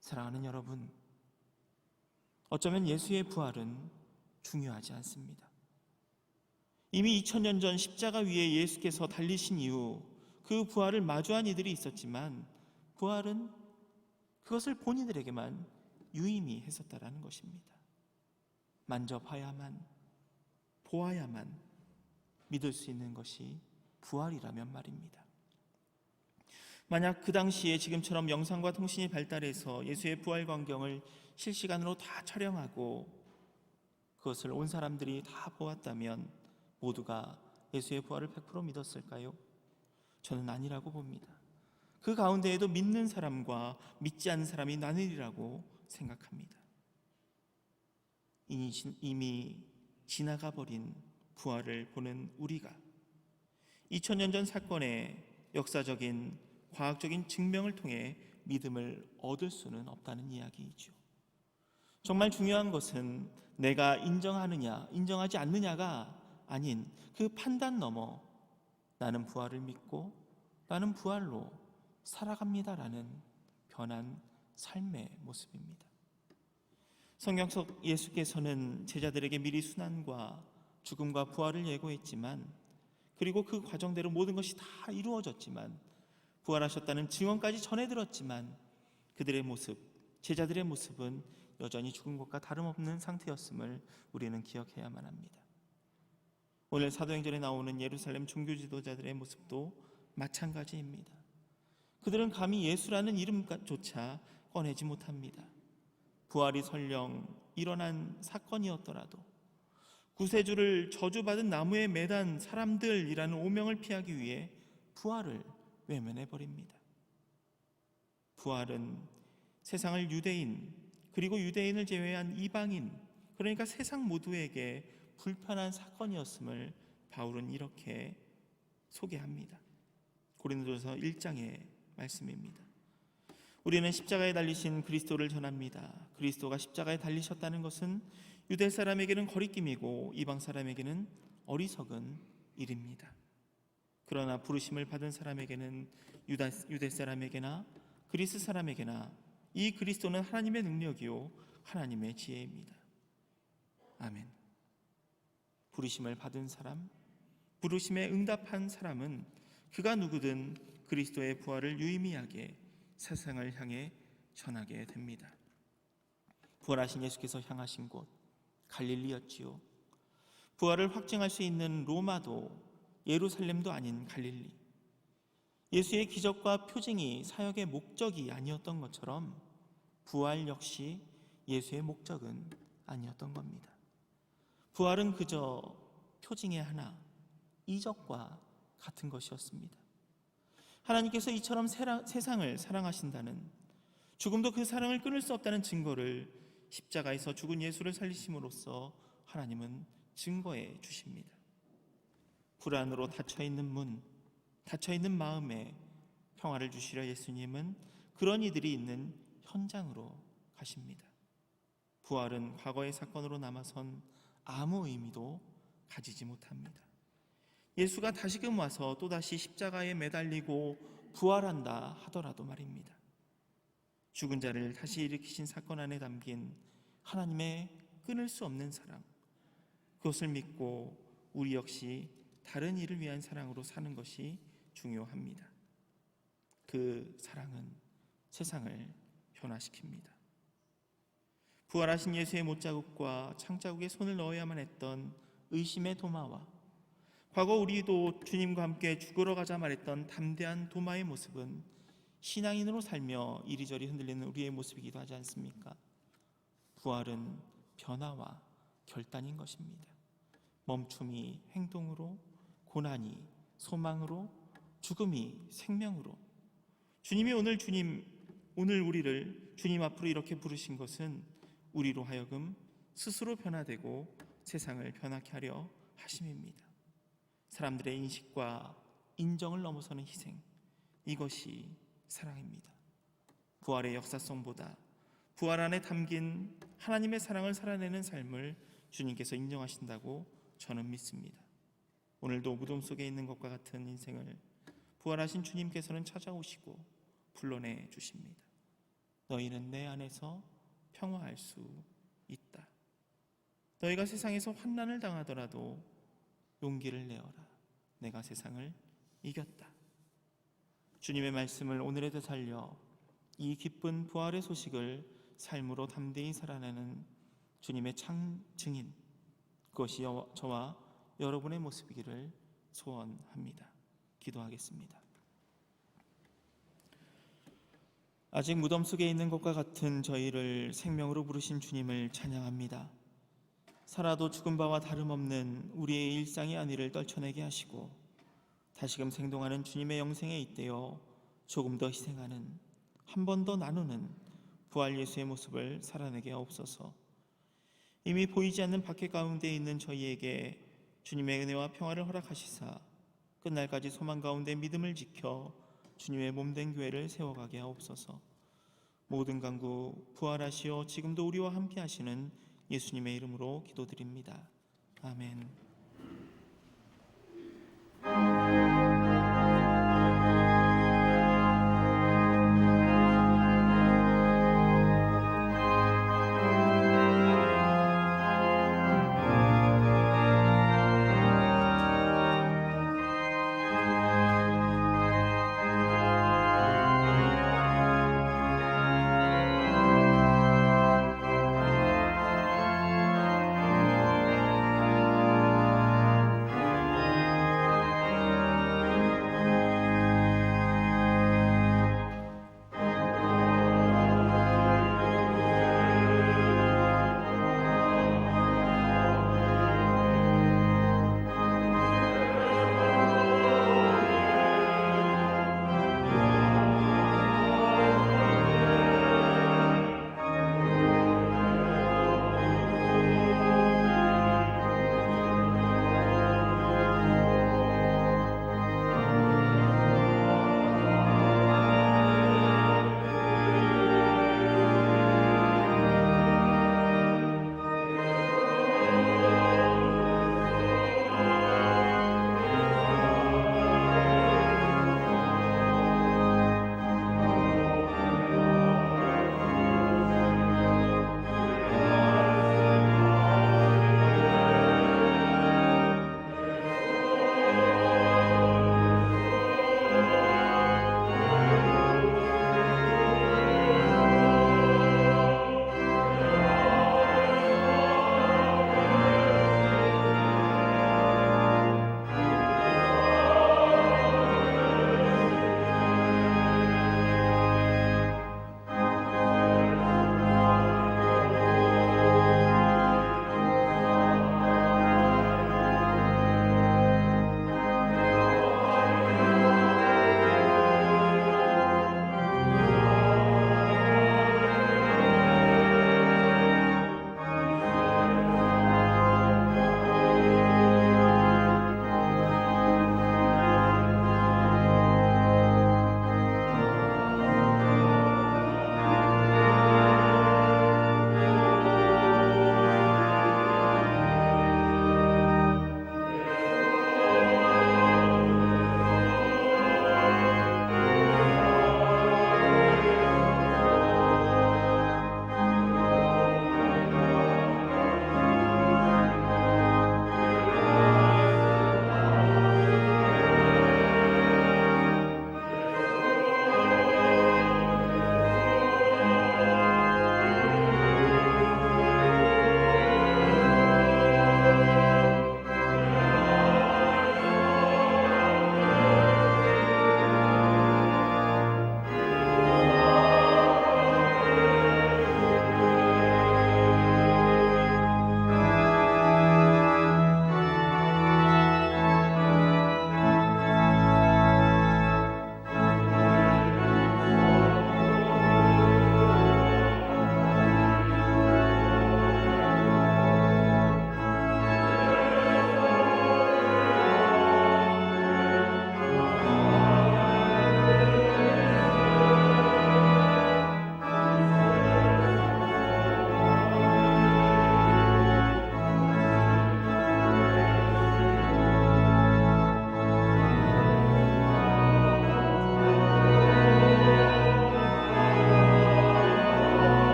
사랑하는 여러분, 어쩌면 예수의 부활은 중요하지 않습니다. 이미 2000년 전 십자가 위에 예수께서 달리신 이후 그 부활을 마주한 이들이 있었지만 부활은 그것을 본인들에게만 유의미 했었다라는 것입니다. 만져봐야만, 보아야만 믿을 수 있는 것이 부활이라면 말입니다. 만약 그 당시에 지금처럼 영상과 통신이 발달해서 예수의 부활 광경을 실시간으로 다 촬영하고 그것을 온 사람들이 다 보았다면 모두가 예수의 부활을 100% 믿었을까요? 저는 아니라고 봅니다. 그 가운데에도 믿는 사람과 믿지 않는 사람이 나누리라고 생각합니다. 이미 지나가 버린 부활을 보는 우리가 2000년 전 사건의 역사적인 과학적인 증명을 통해 믿음을 얻을 수는 없다는 이야기이죠. 정말 중요한 것은 내가 인정하느냐 인정하지 않느냐가 아닌 그 판단 넘어 나는 부활을 믿고 나는 부활로 살아갑니다라는 변한 삶의 모습입니다. 성경 속 예수께서는 제자들에게 미리 순환과 죽음과 부활을 예고했지만 그리고 그 과정대로 모든 것이 다 이루어졌지만 부활하셨다는 증언까지 전해 들었지만 그들의 모습, 제자들의 모습은 여전히 죽은 것과 다름없는 상태였음을 우리는 기억해야만 합니다. 오늘 사도행전에 나오는 예루살렘 종교 지도자들의 모습도 마찬가지입니다. 그들은 감히 예수라는 이름조차 꺼내지 못합니다. 부활이 설령 일어난 사건이었더라도 구세주를 저주받은 나무에 매단 사람들이라는 오명을 피하기 위해 부활을 외면해버립니다. 부활은 세상을 유대인 그리고 유대인을 제외한 이방인, 그러니까 세상 모두에게 불편한 사건이었음을 바울은 이렇게 소개합니다. 고린도전서 1장의 말씀입니다. 우리는 십자가에 달리신 그리스도를 전합니다. 그리스도가 십자가에 달리셨다는 것은 유대 사람에게는 거리낌이고 이방 사람에게는 어리석은 일입니다. 그러나 부르심을 받은 사람에게는 유대 사람에게나 그리스 사람에게나 이 그리스도는 하나님의 능력이요 하나님의 지혜입니다. 아멘. 부르심을 받은 사람, 부르심에 응답한 사람은 그가 누구든 그리스도의 부활을 유의미하게 세상을 향해 전하게 됩니다. 부활하신 예수께서 향하신 곳 갈릴리였지요. 부활을 확증할 수 있는 로마도 예루살렘도 아닌 갈릴리. 예수의 기적과 표징이 사역의 목적이 아니었던 것처럼 부활 역시 예수의 목적은 아니었던 겁니다. 부활은 그저 표징의 하나, 이적과 같은 것이었습니다. 하나님께서 이처럼 세상을 사랑하신다는, 죽음도 그 사랑을 끊을 수 없다는 증거를 십자가에서 죽은 예수를 살리심으로써 하나님은 증거해 주십니다. 불안으로 닫혀있는 문, 닫혀있는 마음에 평화를 주시려 예수님은 그런 이들이 있는 현장으로 가십니다. 부활은 과거의 사건으로 남아선 아무 의미도 가지지 못합니다. 예수가 다시금 와서 또다시 십자가에 매달리고 부활한다 하더라도 말입니다. 죽은 자를 다시 일으키신 사건 안에 담긴 하나님의 끊을 수 없는 사랑, 그것을 믿고 우리 역시 다른 일을 위한 사랑으로 사는 것이 중요합니다. 그 사랑은 세상을 변화시킵니다. 부활하신 예수의 못자국과 창자국에 손을 넣어야만 했던 의심의 도마와 과거 우리도 주님과 함께 죽으러 가자 말했던 담대한 도마의 모습은 신앙인으로 살며 이리저리 흔들리는 우리의 모습이기도 하지 않습니까? 부활은 변화와 결단인 것입니다. 멈춤이 행동으로, 고난이 소망으로, 죽음이 생명으로. 주님이 오늘 우리를 주님 앞으로 이렇게 부르신 것은 우리로 하여금 스스로 변화되고 세상을 변하게 하려 하심입니다. 사람들의 인식과 인정을 넘어서는 희생, 이것이 사랑입니다. 부활의 역사성보다 부활 안에 담긴 하나님의 사랑을 살아내는 삶을 주님께서 인정하신다고 저는 믿습니다. 오늘도 무덤 속에 있는 것과 같은 인생을 부활하신 주님께서는 찾아오시고 불러내 주십니다. 너희는 내 안에서 평화할 수 있다. 너희가 세상에서 환난을 당하더라도 용기를 내어라. 내가 세상을 이겼다. 주님의 말씀을 오늘에도 살려 이 기쁜 부활의 소식을 삶으로 담대히 살아내는 주님의 증인, 그것이 저와 여러분의 모습이기를 소원합니다. 기도하겠습니다. 아직 무덤 속에 있는 것과 같은 저희를 생명으로 부르신 주님을 찬양합니다. 살아도 죽은 바와 다름없는 우리의 일상의 안위를 떨쳐내게 하시고 다시금 생동하는 주님의 영생에 잇대어 조금 더 희생하는, 한 번 더 나누는 부활 예수의 모습을 살아내게 하옵소서. 이미 보이지 않는 박해 가운데 있는 저희에게 주님의 은혜와 평화를 허락하시사 끝날까지 소망 가운데 믿음을 지켜 주님의 몸된 교회를 세워가게 하옵소서. 모든 간구 부활하시어 지금도 우리와 함께 하시는 예수님의 이름으로 기도드립니다. 아멘.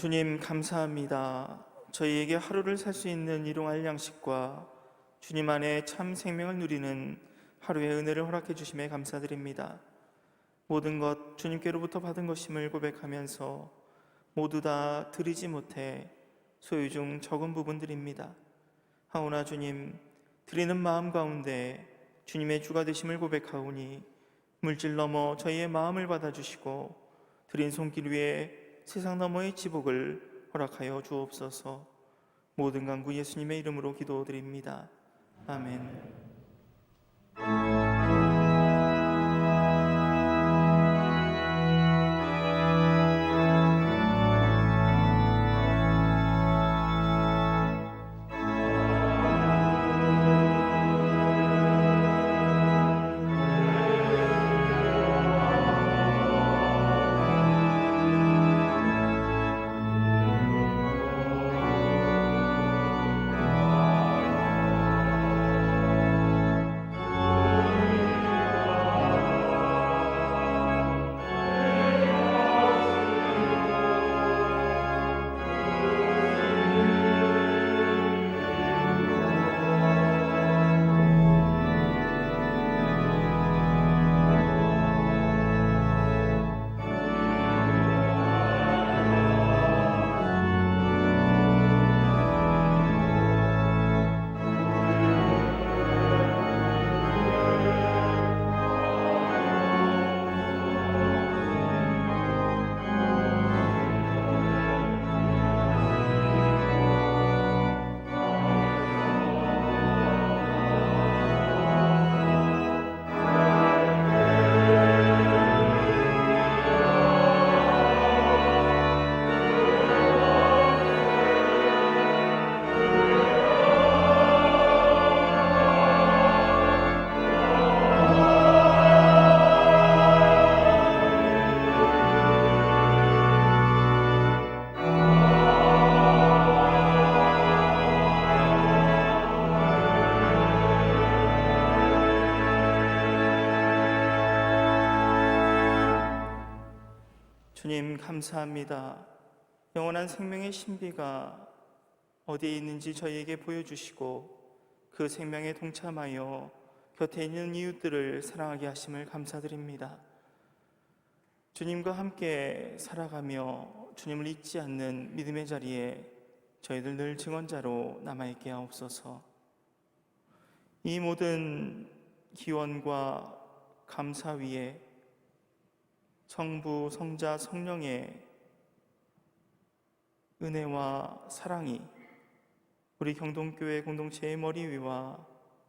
주님 감사합니다. 저희에게 하루를 살 수 있는 일용할 양식과 주님 안에 참 생명을 누리는 하루의 은혜를 허락해 주심에 감사드립니다. 모든 것 주님께로부터 받은 것임을 고백하면서 모두 다 드리지 못해 소유 중 적은 부분들입니다. 하오나 주님, 드리는 마음 가운데 주님의 주가 되심을 고백하오니 물질 넘어 저희의 마음을 받아주시고 드린 손길 위에 세상 너머의 지복을 허락하여 주옵소서. 모든 간구 예수님의 이름으로 기도드립니다. 아멘. 주님 감사합니다. 영원한 생명의 신비가 어디에 있는지 저희에게 보여주시고 그 생명에 동참하여 곁에 있는 이웃들을 사랑하게 하심을 감사드립니다. 주님과 함께 살아가며 주님을 잊지 않는 믿음의 자리에 저희들 늘 증언자로 남아있게 하옵소서. 이 모든 기원과 감사 위에 성부, 성자, 성령의 은혜와 사랑이 우리 경동교회 공동체의 머리 위와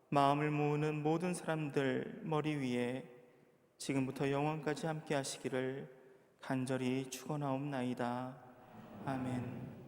마음을 모으는 모든 사람들 머리 위에 지금부터 영원까지 함께 하시기를 간절히 축원하옵나이다. 아멘.